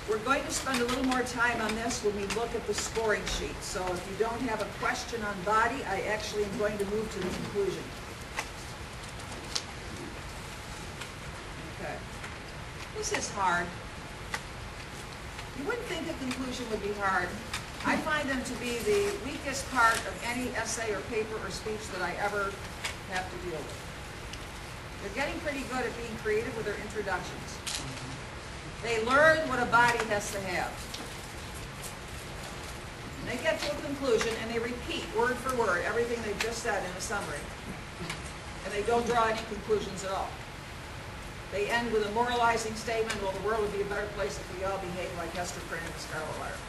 We're going to spend a little more time on this when we look at the scoring sheet. So if you don't have a question on body, I actually am going to move to the conclusion. Okay. This is hard. You wouldn't think a conclusion would be hard. I find them to be the weakest part of any essay or paper or speech that I ever have to deal with. They're getting pretty good at being creative with their introductions. They learn what a body has to have. They get to a conclusion and they repeat word for word everything they've just said in a summary. And they don't draw any conclusions at all. They end with a moralizing statement, well, the world would be a better place if we all behaved like Hester Prynne and the Scarlet Letter.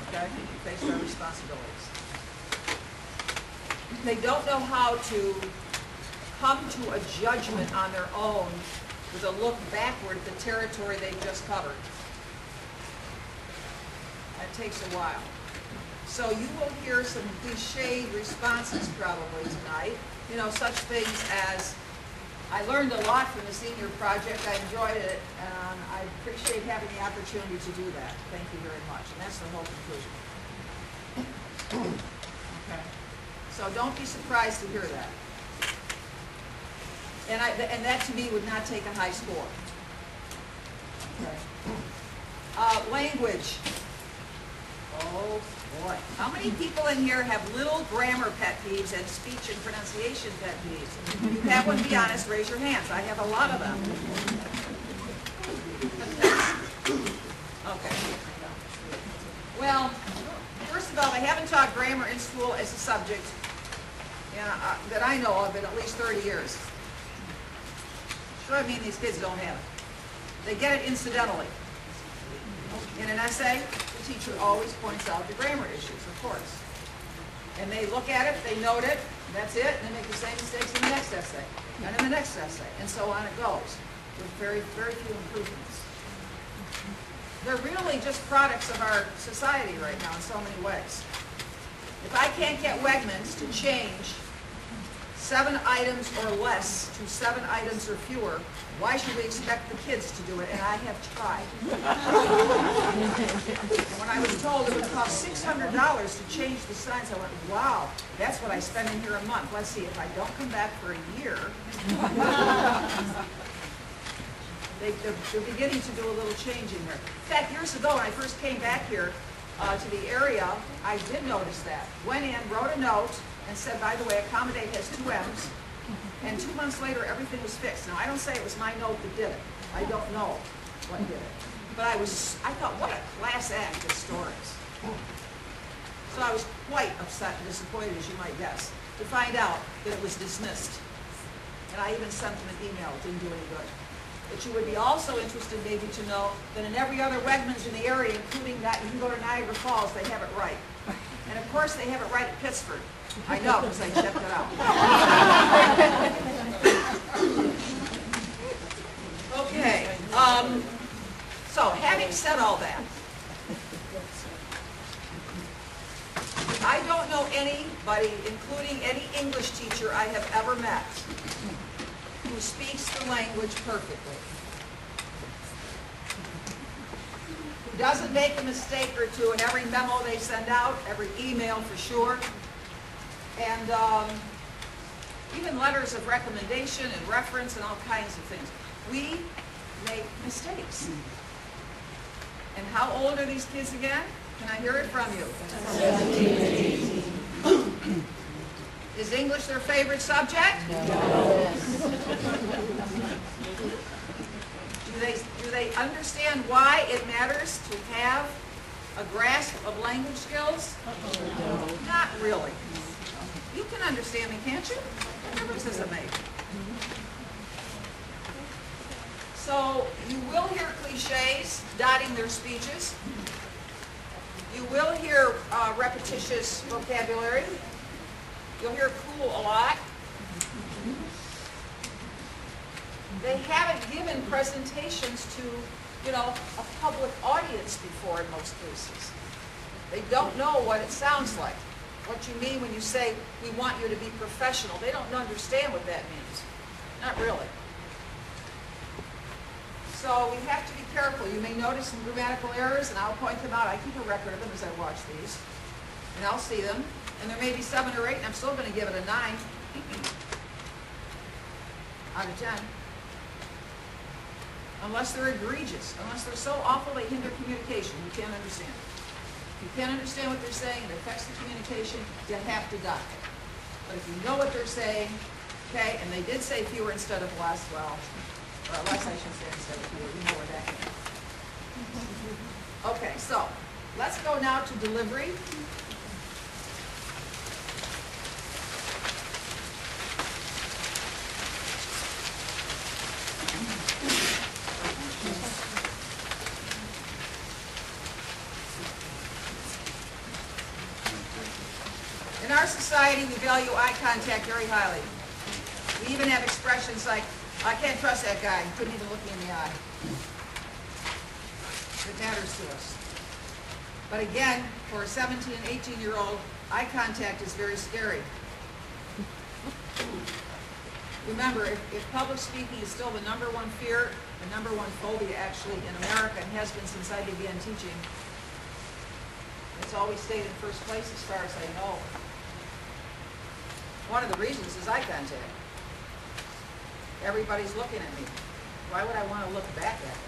Okay? Face our responsibilities. They don't know how to come to a judgment on their own with a look backward at the territory they've just covered. That takes a while. So you will hear some cliched responses probably tonight. You know, such things as, I learned a lot from the senior project, I enjoyed it, and I appreciate having the opportunity to do that. Thank you very much. And that's the whole conclusion. Okay. So don't be surprised to hear that. And that to me would not take a high score. Okay. Language. Oh boy. How many people in here have little grammar pet peeves and speech and pronunciation pet peeves? If you have one, be honest, raise your hands. I have a lot of them. Okay. Well, first of all, they haven't taught grammar in school as a subject that I know of in at least 30 years. Sure, I mean these kids don't have it. They get it incidentally. In an essay, the teacher always points out the grammar issues, of course. And they look at it, they note it, that's it, and they make the same mistakes in the next essay, and in the next essay, and so on it goes, with very, very few improvements. They're really just products of our society right now in so many ways. If I can't get Wegmans to change 7 items or less to 7 items or fewer, why should we expect the kids to do it? And I have tried. And when I was told it would cost $600 to change the signs, I went, wow, that's what I spend in here a month. Let's see, if I don't come back for a year, they're beginning to do a little change in here. In fact, years ago when I first came back here to the area, I did notice that. Went in, wrote a note, and said, by the way, accommodate has 2 M's, and 2 months later, everything was fixed. Now, I don't say it was my note that did it. I don't know what did it. But I thought, what a class act this store is. So I was quite upset and disappointed, as you might guess, to find out that it was dismissed. And I even sent them an email. It didn't do any good. But you would be also interested maybe to know that in every other Wegmans in the area, including that, you can go to Niagara Falls, they have it right. And of course, they have it right at Pittsburgh. I know, because I checked it out. Okay, so having said all that, I don't know anybody, including any English teacher I have ever met, who speaks the language perfectly, who doesn't make a mistake or two in every memo they send out, every email for sure, and even letters of recommendation and reference and all kinds of things. We make mistakes. And how old are these kids again? Can I hear it from you? 17. Is English their favorite subject? No. Do they understand why it matters to have a grasp of language skills? No. Not really. You can understand me, can't you? What difference does it make? So you will hear cliches dotting their speeches. You will hear repetitious vocabulary. You'll hear cool a lot. They haven't given presentations to, a public audience before in most cases. They don't know what it sounds like. What you mean when you say, we want you to be professional. They don't understand what that means. Not really. So we have to be careful. You may notice some grammatical errors, and I'll point them out. I keep a record of them as I watch these, and I'll see them. And there may be 7 or 8, and I'm still going to give it a 9 out of 10. Unless they're egregious, unless they're so awful they hinder communication, you can't understand. If you can't understand what they're saying and it affects the communication, you have to duck. But if you know what they're saying, okay, and they did say fewer instead of less, well, or less I should say instead of fewer, you know where that came from. Okay, so let's go now to delivery. In our society, we value eye contact very highly. We even have expressions like, I can't trust that guy, he couldn't even look me in the eye. It matters to us. But again, for a 17 and 18-year-old, eye contact is very scary. Remember, if public speaking is still the #1 fear, the #1 phobia actually in America, and has been since I began teaching, it's always stayed in first place as far as I know. One of the reasons is eye contact. Everybody's looking at me. Why would I want to look back at them?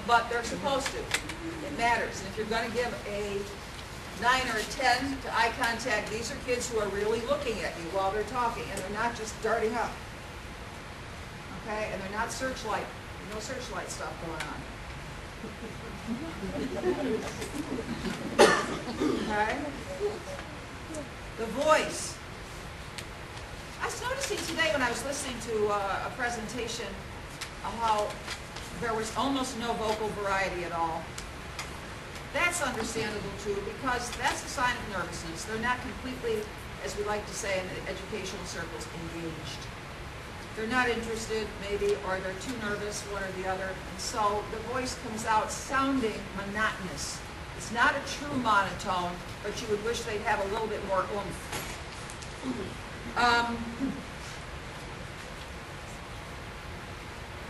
But they're supposed to. It matters. And if you're going to give a 9 or a 10 to eye contact, these are kids who are really looking at you while they're talking, and they're not just darting up. Okay? And they're not searchlight. No searchlight stuff going on. Okay? The voice. I was noticing today when I was listening to a presentation how there was almost no vocal variety at all. That's understandable too, because that's a sign of nervousness. They're not completely, as we like to say in the educational circles, engaged. They're not interested, maybe, or they're too nervous, one or the other, and so the voice comes out sounding monotonous. It's not a true monotone, but you would wish they'd have a little bit more oomph.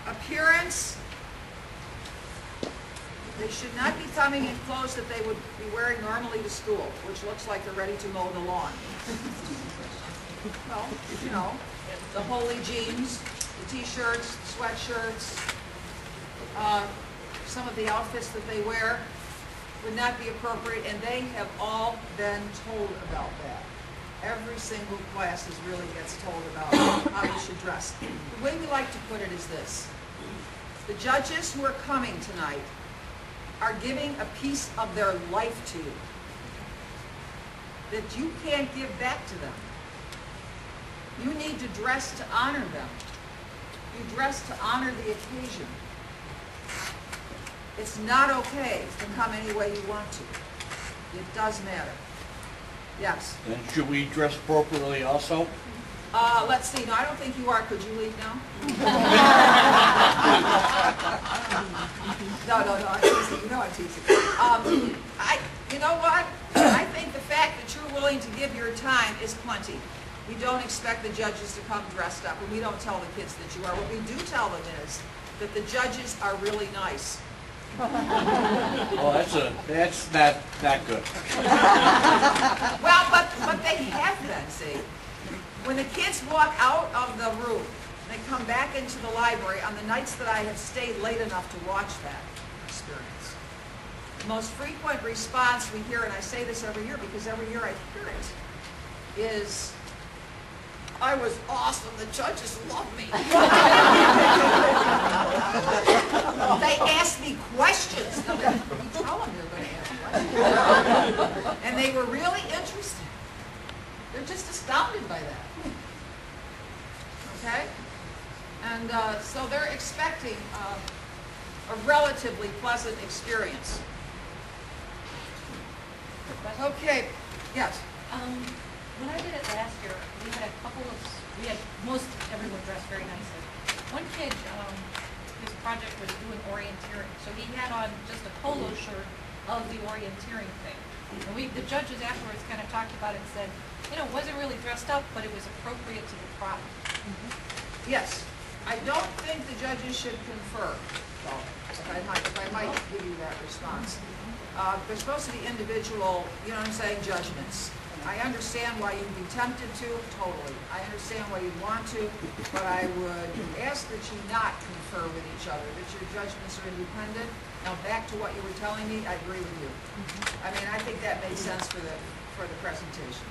Appearance. They should not be coming in clothes that they would be wearing normally to school, which looks like they're ready to mow the lawn. Well, you know, the holey jeans, the t-shirts, sweatshirts, some of the outfits that they wear would not be appropriate, and they have all been told about that. Every single class really gets told about how you should dress. The way we like to put it is this. The judges who are coming tonight are giving a piece of their life to you that you can't give back to them. You need to dress to honor them. You dress to honor the occasion. It's not okay to come any way you want to. It does matter. Yes? Then should we dress appropriately also? Let's see. No, I don't think you are. Could you leave now? No, I'm teasing. You know I'm teasing. You know what? I think the fact that you're willing to give your time is plenty. We don't expect the judges to come dressed up, and we don't tell the kids that you are. What we do tell them is that the judges are really nice. Oh, that's not good. Well, but they have been, see. When the kids walk out of the room, they come back into the library on the nights that I have stayed late enough to watch that experience. The most frequent response we hear, and I say this every year because every year I hear it, is, I was awesome, the judges love me. They ask me questions. You tell them you're going to ask questions. And they were really interested. They're just astounded by that. Okay? And so they're expecting a relatively pleasant experience. Okay, yes? When I did it last year, we had most everyone dressed very nicely. One kid, his project was doing orienteering, so he had on just a polo shirt of the orienteering thing. And the judges afterwards kind of talked about it and said, you know, it wasn't really dressed up, but it was appropriate to the product. Yes. I don't think the judges should confer, though, if I might give you that response. They're supposed to be individual, you know what I'm saying, judgments. I understand why you'd be tempted to, totally. I understand why you'd want to, but I would ask that you not confer with each other, that your judgments are independent. Now, back to what you were telling me, I agree with you. I mean, I think that made sense for the presentation.